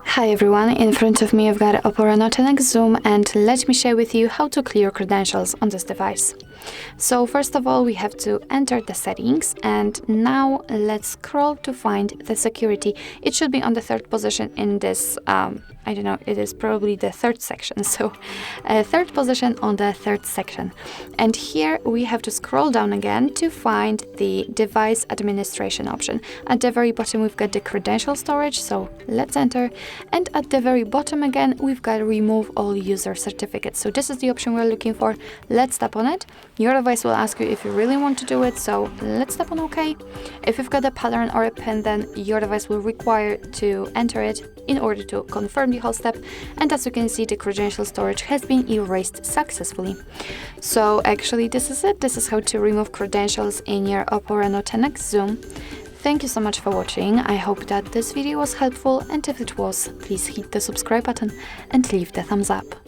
Hi everyone, in front of me I've got Oppo Reno 10X Zoom, and let me share with you how to clear credentials on this device. So first of all, we have to enter the settings, and now let's scroll to find the security. It should be on the third position in this, I don't know, it is probably the third section. So third position on the third section. And here we have to scroll down again to find the device administration option. At the very bottom, we've got the credential storage. So let's enter. And at the very bottom again, we've got remove all user certificates. So this is the option we're looking for. Let's tap on it. Your device will ask you if you really want to do it. So let's tap on OK. If you've got a pattern or a pin, then your device will require to enter it in order to confirm the whole step. And as you can see, the credential storage has been erased successfully. So actually, this is it. This is how to remove credentials in your Oppo Reno 10X Zoom. Thank you so much for watching. I hope that this video was helpful, and if it was, please hit the subscribe button and leave the thumbs up.